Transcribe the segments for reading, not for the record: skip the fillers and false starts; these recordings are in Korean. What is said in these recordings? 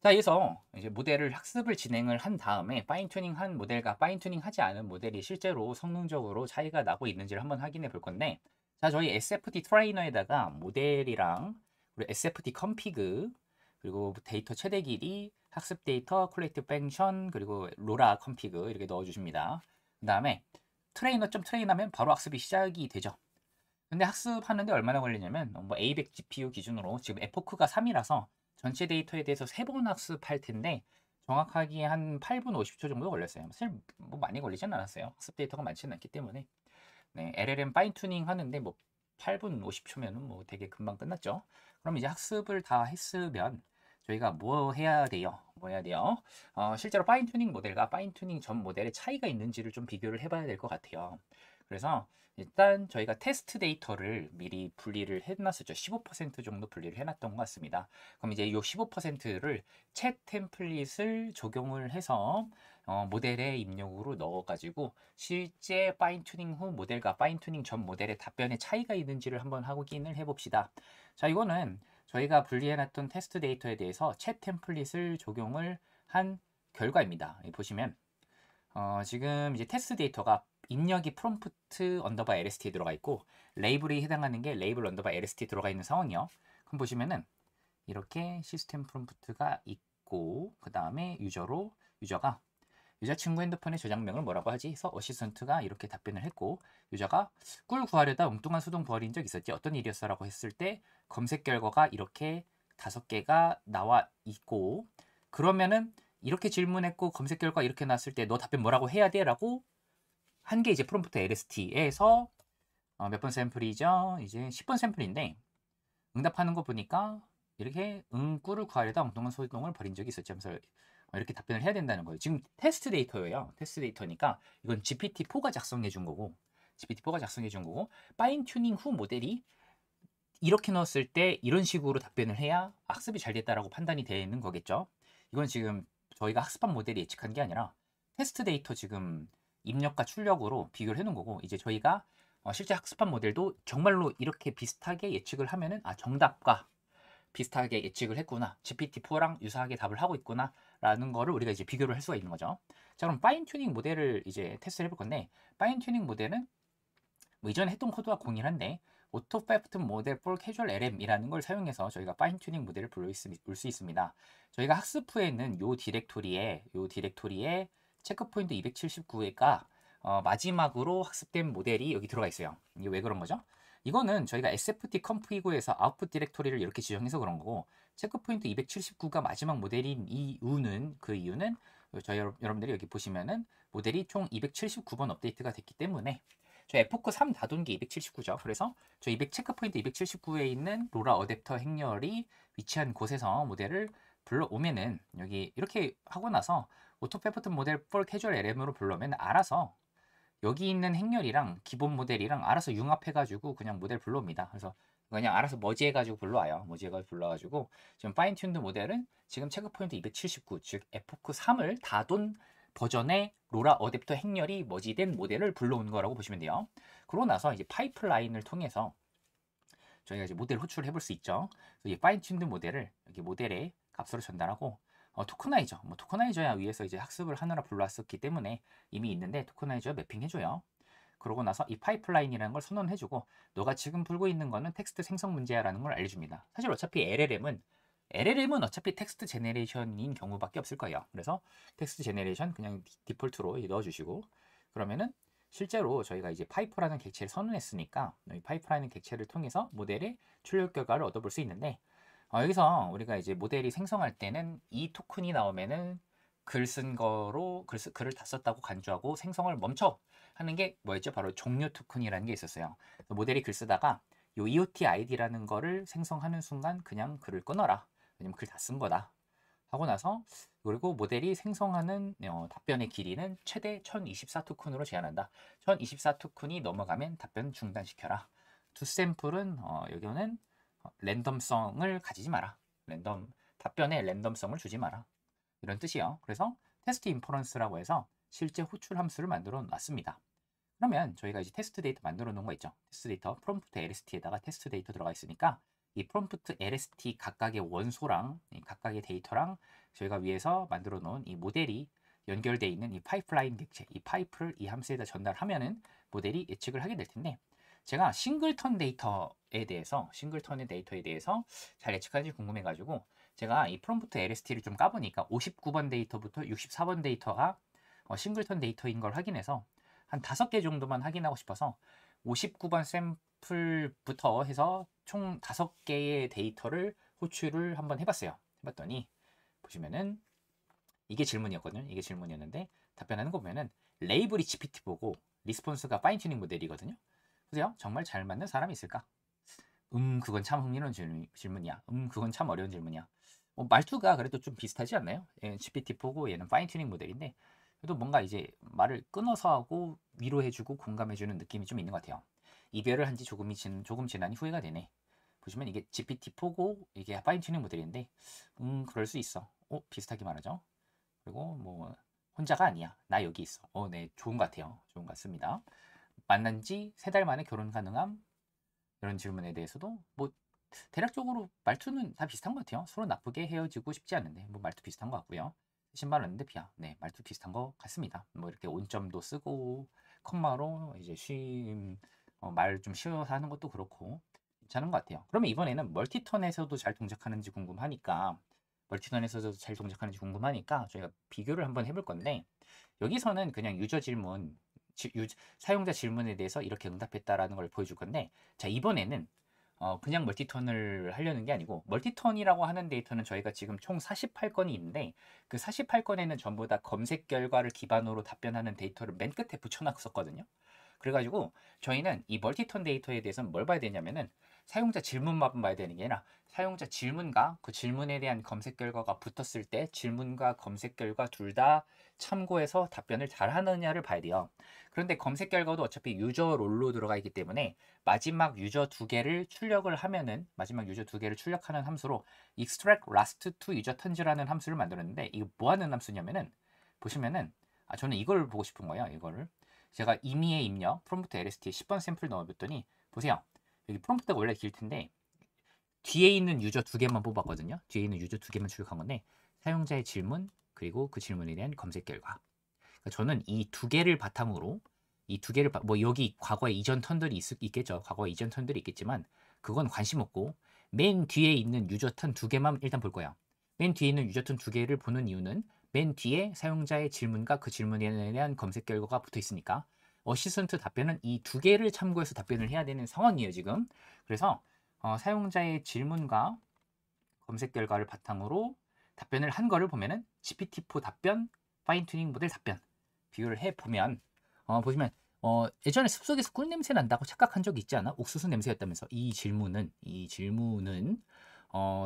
자, 그래서 이제 모델을 학습을 진행을 한 다음에 파인 튜닝한 모델과 파인 튜닝하지 않은 모델이 실제로 성능적으로 차이가 나고 있는지를 한번 확인해 볼 건데, 자, 저희 SFT 트레이너에다가 모델이랑 그리고 SFT 컴피그 그리고 데이터 최대 길이, 학습 데이터, 콜렉티브 펜션 그리고 로라 컴피그 이렇게 넣어 주십니다. 그다음에 트레이너 점 트레인하면 바로 학습이 시작이 되죠. 근데 학습하는데 얼마나 걸리냐면 뭐 A100 GPU 기준으로 지금 에포크가 3이라서 전체 데이터에 대해서 3번 학습할 텐데 정확하게 한 8분 50초 정도 걸렸어요. 사실 뭐 많이 걸리진 않았어요. 학습 데이터가 많지는 않기 때문에. 네, LLM 파인 튜닝 하는데 뭐 8분 50초면은 뭐 되게 금방 끝났죠. 그럼 이제 학습을 다 했으면 저희가 뭐 해야 돼요? 뭐 해야 돼요? 실제로 파인 튜닝 모델과 파인 튜닝 전 모델의 차이가 있는지를 좀 비교를 해봐야 될 것 같아요. 그래서 일단 저희가 테스트 데이터를 미리 분리를 해놨었죠. 15% 정도 분리를 해놨던 것 같습니다. 그럼 이제 이 15%를 챗 템플릿을 적용을 해서 모델의 입력으로 넣어가지고 실제 파인 튜닝 후 모델과 파인 튜닝 전 모델의 답변의 차이가 있는지를 한번 확인을 해봅시다. 자, 이거는 저희가 분리해놨던 테스트 데이터에 대해서 챗 템플릿을 적용을 한 결과입니다. 여기 보시면 지금 이제 테스트 데이터가 입력이 프롬프트 언더바 lst 들어가 있고 레이블이 해당하는 게 레이블 언더바 lst 들어가 있는 상황이요. 그럼 보시면은 이렇게 시스템 프롬프트가 있고 그 다음에 유저가 유저 친구 핸드폰의 저장명을 뭐라고 하지? 해서 어시스턴트가 이렇게 답변을 했고 유저가 꿀 구하려다 엉뚱한 수동 버린 적 있었지? 어떤 일이었어? 라고 했을 때 검색 결과가 이렇게 5개가 나와 있고 그러면은 이렇게 질문했고 검색 결과 이렇게 나왔을 때 너 답변 뭐라고 해야 돼? 라고 한 게 이제 프롬프트 LST에서 몇 번 샘플이죠? 이제 10번 샘플인데 응답하는 거 보니까 이렇게 꿀을 구하려다 엉뚱한 소동을 벌인 적이 있었지 하면서 이렇게 답변을 해야 된다는 거예요. 지금 테스트 데이터예요. 테스트 데이터니까 이건 GPT-4가 작성해 준 거고 GPT-4가 작성해 준 거고 파인 튜닝 후 모델이 이렇게 넣었을 때 이런 식으로 답변을 해야 학습이 잘 됐다라고 판단이 되는 거겠죠. 이건 지금 저희가 학습한 모델이 예측한 게 아니라 테스트 데이터 지금 입력과 출력으로 비교를 해놓은 거고 이제 저희가 실제 학습한 모델도 정말로 이렇게 비슷하게 예측을 하면은 정답과 비슷하게 예측을 했구나. GPT-4랑 유사하게 답을 하고 있구나. 라는 거를 우리가 이제 비교를 할 수가 있는 거죠. 자, 그럼 파인 튜닝 모델을 이제 테스트를 해볼 건데 파인 튜닝 모델은 뭐 이전에 했던 코드와 동일한데 오토 패프트 모델 for 캐주얼 LM이라는 걸 사용해서 저희가 파인 튜닝 모델을 볼 수 있습니다. 저희가 학습 후에 있는 요 디렉토리에 체크포인트 279가 마지막으로 학습된 모델이 여기 들어가 있어요. 이게 왜 그런 거죠? 이거는 저희가 sft 컴프이고에서 아웃풋 디렉토리를 이렇게 지정해서 그런 거고 체크포인트 279가 마지막 모델인 이유는 저희 여러분들이 여기 보시면은 모델이 총 279번 업데이트가 됐기 때문에 저 에포크 3 다돈 게 279죠. 그래서 저 200 체크포인트 279에 있는 로라 어댑터 행렬이 위치한 곳에서 모델을 불러오면은 여기 이렇게 하고 나서 오토페퍼트 모델 for 캐주얼 LM으로 불러오면 알아서 여기 있는 행렬이랑 기본 모델이랑 알아서 융합해가지고 그냥 모델 불러옵니다. 그래서 그냥 알아서 머지해가지고 불러와요. 머지해가지고 불러가지고 지금 파인튠드 모델은 지금 체크포인트 279, 즉 에포크 3을 다돈 버전의 로라 어댑터 행렬이 머지된 모델을 불러온 거라고 보시면 돼요. 그러고 나서 이제 파이프라인을 통해서 저희가 이제 모델 호출을 해볼 수 있죠. 이 파인튠드 모델을 여기 모델의 값으로 전달하고 토크나이저, 뭐 토크나이저야 위에서 이제 학습을 하느라 불러왔었기 때문에 이미 있는데 토크나이저 매핑해줘요. 그러고 나서 이 파이프라인이라는 걸 선언해주고 너가 지금 불고 있는 거는 텍스트 생성 문제야라는 걸 알려줍니다. 사실 어차피 LLM은 어차피 텍스트 제네레이션인 경우밖에 없을 거예요. 그래서 텍스트 제네레이션 그냥 디폴트로 넣어주시고 그러면은 실제로 저희가 이제 파이프라는 객체를 선언했으니까 이 파이프라는 객체를 통해서 모델의 출력 결과를 얻어볼 수 있는데 여기서 우리가 이제 모델이 생성할 때는 이 토큰이 나오면은 글 쓴 거로 글을 다 썼다고 간주하고 생성을 멈춰 하는 게 뭐였죠? 바로 종료 토큰이라는 게 있었어요. 모델이 글 쓰다가 요 EOT ID라는 거를 생성하는 순간 그냥 글을 끊어라. 왜냐면 글 다 쓴 거다. 하고 나서 그리고 모델이 생성하는 답변의 길이는 최대 1024 토큰으로 제한한다. 1024 토큰이 넘어가면 답변 중단시켜라. 두 샘플은 여기는 랜덤성을 가지지 마라. 답변에 랜덤성을 주지 마라. 이런 뜻이요. 그래서 테스트 인퍼런스라고 해서 실제 호출 함수를 만들어 놨습니다. 그러면 저희가 이제 테스트 데이터 만들어 놓은 거 있죠. 테스트 데이터 프롬프트 lst에다가 테스트 데이터 들어가 있으니까 이 프롬프트 LST 각각의 원소랑 이 각각의 데이터랑 저희가 위에서 만들어 놓은 이 모델이 연결되어 있는 이 파이프라인 객체, 이 파이프를 이 함수에다 전달하면은 모델이 예측을 하게 될 텐데, 제가 싱글턴의 데이터에 대해서 잘 예측하는지 궁금해가지고 제가 이 프롬프트 LST를 좀 까보니까 59번 데이터부터 64번 데이터가 싱글턴 데이터인 걸 확인해서 한 5개 정도만 확인하고 싶어서 59번 샘플부터 해서 총 5개의 데이터를 호출을 한번 해봤어요. 해봤더니 보시면은 이게 질문이었거든요. 이게 질문이었는데 답변하는 거 보면은 레이블이 GPT 보고 리스폰스가 파인튜닝 모델이거든요. 그죠? 정말 잘 맞는 사람이 있을까? 그건 참 흥미로운 질문이야. 그건 참 어려운 질문이야. 말투가 그래도 좀 비슷하지 않나요? 얘는 GPT-4고 얘는 파인튜닝 모델인데 그래도 뭔가 이제 말을 끊어서 하고 위로해주고 공감해주는 느낌이 좀 있는 것 같아요. 이별을 한 지 조금 지나니 후회가 되네. 보시면 이게 GPT-4고 이게 파인튜닝 모델인데 그럴 수 있어. 비슷하게 말하죠. 그리고 뭐 혼자가 아니야. 나 여기 있어. 네, 좋은 것 같아요. 좋은 것 같습니다. 만난 지 3달 만에 결혼 가능함? 이런 질문에 대해서도 뭐 대략적으로 말투는 다 비슷한 것 같아요. 서로 나쁘게 헤어지고 싶지 않은데 뭐 말투 비슷한 것 같고요. 신발 왔는데 비야. 네, 말투 비슷한 것 같습니다. 뭐 이렇게 온점도 쓰고 컴마로 이제 말 좀 쉬어서 하는 것도 그렇고 괜찮은 것 같아요. 그러면 이번에는 멀티턴에서도 잘 동작하는지 궁금하니까 저희가 비교를 한번 해볼 건데 여기서는 그냥 유저 질문 사용자 질문에 대해서 이렇게 응답했다라는 걸 보여줄 건데, 자, 이번에는 그냥 멀티턴을 하려는 게 아니고, 멀티턴이라고 하는 데이터는 저희가 지금 총 48건이 있는데, 그 48건에는 전부 다 검색 결과를 기반으로 답변하는 데이터를 맨 끝에 붙여놨었거든요. 그래가지고 저희는 이 멀티턴 데이터에 대해서는 뭘 봐야 되냐면은 사용자 질문만 봐야 되는 게 아니라 사용자 질문과 그 질문에 대한 검색 결과가 붙었을 때 질문과 검색 결과 둘 다 참고해서 답변을 잘 하느냐를 봐야 돼요. 그런데 검색 결과도 어차피 유저 롤로 들어가 있기 때문에 마지막 유저 두 개를 출력하는 함수로 extract last to user turns라는 함수를 만들었는데, 이거 뭐 하는 함수냐면은 보시면은 저는 이걸 보고 싶은 거예요. 이거를 제가 임의의 입력 프롬프트 LST에 10번 샘플 넣어봤더니 보세요. 여기 프롬프트가 원래 길 텐데 뒤에 있는 유저 2개만 뽑았거든요. 뒤에 있는 유저 2개만 출력한 건데 사용자의 질문 그리고 그 질문에 대한 검색 결과. 그러니까 저는 이 2개를 바탕으로 뭐 여기 과거에 이전 턴들이 있겠죠. 과거에 이전 턴들이 있겠지만 그건 관심 없고 맨 뒤에 있는 유저 턴 2개만 일단 볼 거예요. 맨 뒤에 있는 유저 턴 2개를 보는 이유는 맨 뒤에 사용자의 질문과 그 질문에 대한 검색 결과가 붙어 있으니까 어시스턴트 답변은 이 2개를 참고해서 답변을 해야 되는 상황이에요, 지금. 그래서 사용자의 질문과 검색 결과를 바탕으로 답변을 한 거를 보면은 GPT-4 답변, 파인튜닝 모델 답변 비교를 해 보면 보시면 예전에 숲속에서 꿀 냄새 난다고 착각한 적이 있지 않아? 옥수수 냄새였다면서. 이 질문은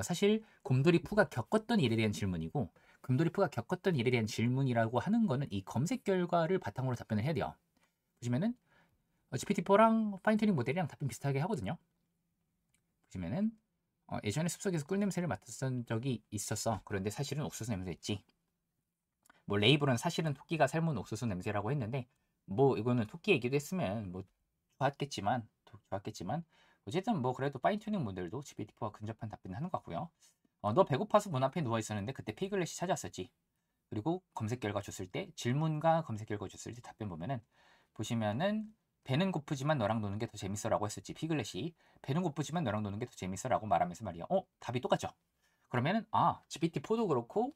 사실 곰돌이 푸가 겪었던 일에 대한 질문이고, 곰돌이 푸가 겪었던 일에 대한 질문이라고 하는 거는 이 검색 결과를 바탕으로 답변을 해야 돼요. 보시면은 GPT-4랑 파인튜닝 모델이랑 답변 비슷하게 하거든요. 보시면은 예전에 숲속에서 꿀 냄새를 맡았던 적이 있었어. 그런데 사실은 옥수수 냄새였지. 뭐 레이블은 사실은 토끼가 삶은 옥수수 냄새라고 했는데 뭐 이거는 토끼 얘기도 했으면 뭐 좋았겠지만 어쨌든 뭐 그래도 파인튜닝 모델도 GPT-4와 근접한 답변을 하는 것 같고요. 너 배고파서 문 앞에 누워 있었는데 그때 피글렛이 찾아왔었지. 그리고 검색 결과 줬을 때 질문과 검색 결과 줬을 때 답변 보시면은 배는 고프지만 너랑 노는 게 더 재밌어라고 했었지. 피글렛이 배는 고프지만 너랑 노는 게 더 재밌어라고 말하면서 말이야. 답이 똑같죠. 그러면은 GPT-4도 그렇고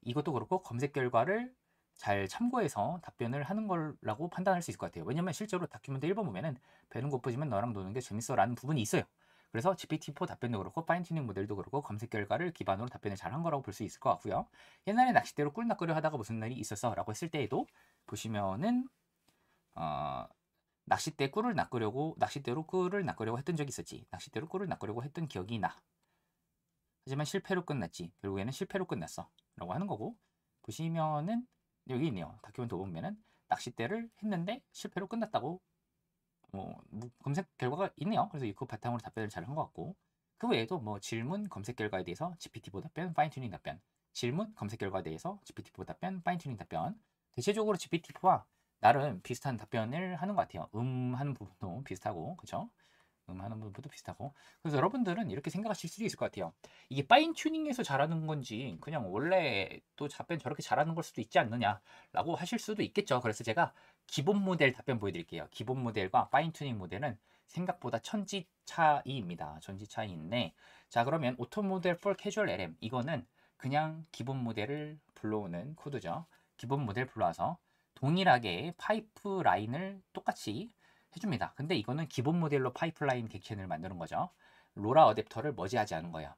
이것도 그렇고 검색 결과를 잘 참고해서 답변을 하는 거라고 판단할 수 있을 것 같아요. 왜냐면 실제로 다큐멘트 1번 보면은 배는 고프지만 너랑 노는 게 재밌어라는 부분이 있어요. 그래서 GPT-4 답변도 그렇고 파인튜닝 모델도 그렇고 검색 결과를 기반으로 답변을 잘 한 거라고 볼 수 있을 것 같고요. 옛날에 낚싯대로 꿀 낚으려 하다가 무슨 일이 있었어 라고 했을 때에도 보시면은 낚싯대로 꿀을 낚으려고 했던 적이 있었지. 낚싯대로 꿀을 낚으려고 했던 기억이 나. 하지만 실패로 끝났지. 결국에는 실패로 끝났어. 라고 하는 거고, 보시면은 여기 있네요. 다큐멘트 보면은 낚싯대를 했는데 실패로 끝났다고 검색 결과가 있네요. 그래서 그 바탕으로 답변을 잘 한 것 같고, 그 외에도 뭐 질문, 검색 결과에 대해서 GPT-4 답변, 파인튜닝 답변, 질문, 검색 결과에 대해서 GPT-4 답변, 파인튜닝 답변. 대체적으로 GPT-4와 나름 비슷한 답변을 하는 것 같아요. 하는 부분도 비슷하고, 그쵸? 하는 부분도 비슷하고. 그래서 여러분들은 이렇게 생각하실 수도 있을 것 같아요. 이게 파인 튜닝에서 잘하는 건지 그냥 원래 또 답변 저렇게 잘하는 걸 수도 있지 않느냐라고 하실 수도 있겠죠. 그래서 제가 기본 모델 답변 보여드릴게요. 기본 모델과 파인 튜닝 모델은 생각보다 천지 차이입니다. 천지 차이인데, 자 그러면 오토 모델 for 캐주얼 LM, 이거는 그냥 기본 모델을 불러오는 코드죠. 기본 모델 불러와서 동일하게 파이프 라인을 똑같이 해줍니다. 근데 이거는 기본 모델로 파이프라인 객캔을 만드는 거죠. 로라 어댑터를 머지하지 않은 거야.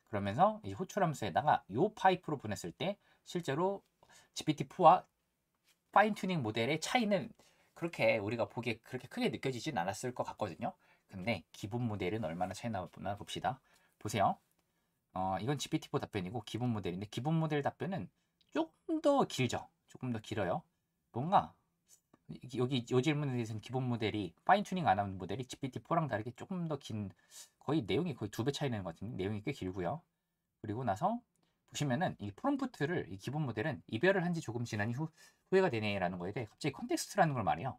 그러면서 이 호출함수에다가 요 파이프로 보냈을 때 실제로 GPT-4와 파인 튜닝 모델의 차이는 그렇게 우리가 보기에 그렇게 크게 느껴지진 않았을 것 같거든요. 근데 기본 모델은 얼마나 차이 나나 봅시다. 보세요. 이건 GPT-4 답변이고 기본 모델인데, 기본 모델 답변은 조금 더 길죠. 조금 더 길어요. 뭔가 여기 이 질문에 대해서는 기본 모델이 파인 튜닝 안 하는 모델이 GPT-4랑 다르게 조금 더 긴, 거의 내용이 거의 2배 차이 나는 것 같은데 내용이 꽤 길고요. 그리고 나서 보시면은 이 프롬프트를, 이 기본 모델은 이별을 한 지 조금 지난 후회가 되네라는 거에 대해 갑자기 컨텍스트라는 걸 말해요.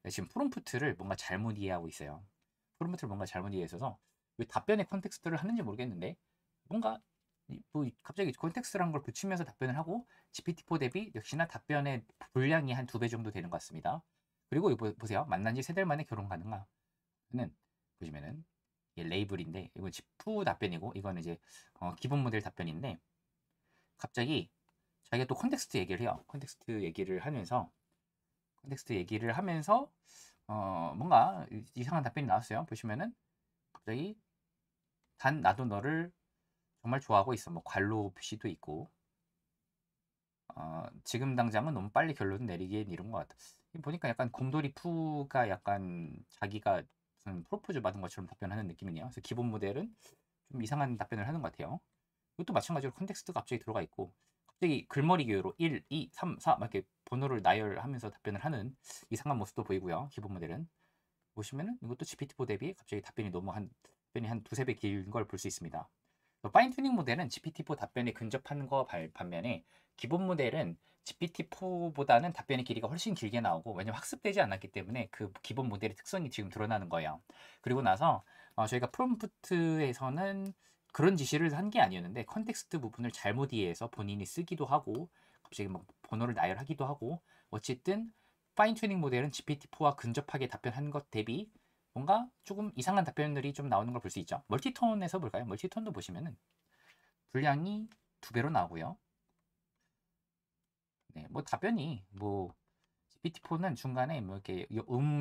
지금 프롬프트를 뭔가 잘못 이해하고 있어요. 프롬프트를 뭔가 잘못 이해해서 왜 답변에 컨텍스트를 하는지 모르겠는데, 뭔가 뭐 갑자기 컨텍스트라는 걸 붙이면서 답변을 하고, GPT-4 대비 역시나 답변의 분량이 한 2배 정도 되는 것 같습니다. 그리고 이거 보세요. 만난 지 3달 만에 결혼 가능한 는 보시면은 레이블인데, 이건 지프 답변이고 이거는 이제 기본 모델 답변인데, 갑자기 자기가 또 컨텍스트 얘기를 해요. 컨텍스트 얘기를 하면서 뭔가 이상한 답변이 나왔어요. 보시면은 갑자기 단 나도 너를 정말 좋아하고 있어. 뭐 괄호 표시도 있고, 지금 당장은 너무 빨리 결론 내리기엔 이런 것 같아. 보니까 약간 곰돌이 푸가 약간 자기가 무슨 프로포즈 받은 것처럼 답변하는 느낌이네요. 그래서 기본 모델은 좀 이상한 답변을 하는 것 같아요. 이것도 마찬가지로 컨텍스트가 갑자기 들어가 있고, 갑자기 글머리 기호로 1, 2, 3, 4 막 이렇게 번호를 나열하면서 답변을 하는 이상한 모습도 보이고요. 기본 모델은 보시면은 이것도 GPT-4 대비 갑자기 답변이 한 두세 배 긴 걸 볼 수 있습니다. 파인 튜닝 모델은 GPT-4 답변에 근접한 거 반면에, 기본 모델은 GPT-4보다는 답변의 길이가 훨씬 길게 나오고, 왜냐면 학습되지 않았기 때문에 그 기본 모델의 특성이 지금 드러나는 거예요. 그리고 나서 저희가 프롬프트에서는 그런 지시를 한 게 아니었는데 컨텍스트 부분을 잘못 이해해서 본인이 쓰기도 하고 갑자기 막 번호를 나열하기도 하고, 어쨌든 파인 튜닝 모델은 GPT-4와 근접하게 답변한 것 대비 뭔가 조금 이상한 답변들이 좀 나오는 걸 볼 수 있죠. 멀티톤에서 볼까요? 멀티톤도 보시면은 분량이 2배로 나오고요. 네, 뭐 답변이 뭐 GPT-4는 중간에 뭐 이렇게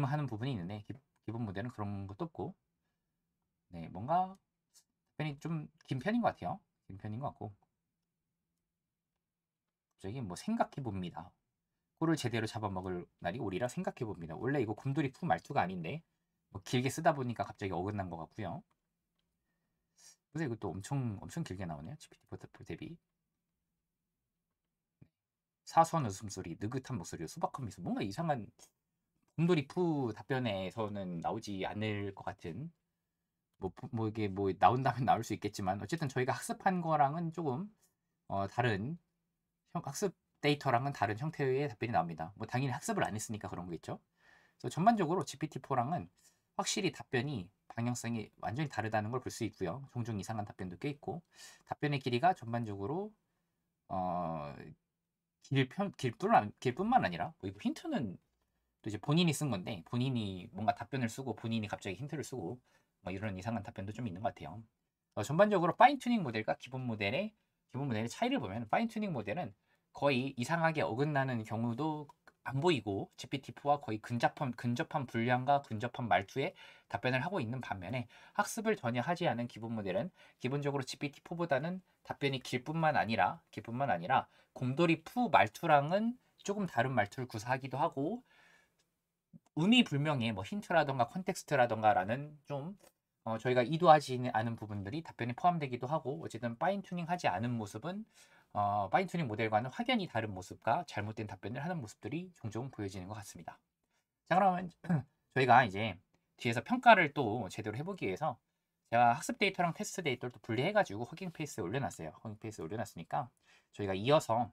하는 부분이 있는데 기본 모델은 그런 것도 없고, 네, 뭔가 답변이 좀 긴 편인 것 같아요. 긴 편인 것 같고, 갑자기 뭐 생각해 봅니다. 꿀을 제대로 잡아먹을 날이 오리라 생각해 봅니다. 원래 이거 곰돌이 푸 말투가 아닌데 뭐 길게 쓰다 보니까 갑자기 어긋난 것 같고요. 그래서 이것도 엄청 길게 나오네요. GPT-4 대비. 사소한 웃음소리, 느긋한 목소리, 소박한 미소, 뭔가 이상한 곰돌이 푸 답변에서는 나오지 않을 것 같은, 뭐 이게 뭐 나온다면 나올 수 있겠지만, 어쨌든 저희가 학습한 거랑은 조금 다른 학습 데이터랑은 다른 형태의 답변이 나옵니다. 뭐 당연히 학습을 안 했으니까 그런 거겠죠. 그래서 전반적으로 GPT-4랑은 확실히 답변이 방향성이 완전히 다르다는 걸 볼 수 있고요. 종종 이상한 답변도 꽤 있고, 답변의 길이가 전반적으로 어, 길뿐만 아니라, 뭐 이거 힌트는 또 이제 본인이 쓴 건데, 본인이 뭔가 답변을 쓰고 본인이 갑자기 힌트를 쓰고 뭐 이런 이상한 답변도 좀 있는 것 같아요. 전반적으로 파인 튜닝 모델과 기본 모델의 차이를 보면, 파인 튜닝 모델은 거의 이상하게 어긋나는 경우도 안 보이고 GPT-4와 거의 근접한 분량과 근접한 말투에 답변을 하고 있는 반면에, 학습을 전혀 하지 않은 기본 모델은 기본적으로 GPT-4보다는 답변이 길뿐만 아니라 곰돌이 푸 말투랑은 조금 다른 말투를 구사하기도 하고, 의미 불명의 뭐 힌트라던가 컨텍스트라던가라는 좀 저희가 의도하지 않은 부분들이 답변에 포함되기도 하고, 어쨌든 파인 튜닝하지 않은 모습은 파인 튜닝 모델과는 확연히 다른 모습과 잘못된 답변을 하는 모습들이 종종 보여지는 것 같습니다. 자 그러면 저희가 이제 뒤에서 평가를 또 제대로 해보기 위해서 제가 학습 데이터랑 테스트 데이터를 또 분리해가지고 허깅 페이스에 올려놨어요. 허깅 페이스에 올려놨으니까 저희가 이어서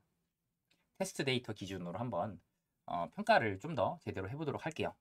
테스트 데이터 기준으로 한번 평가를 좀 더 제대로 해보도록 할게요.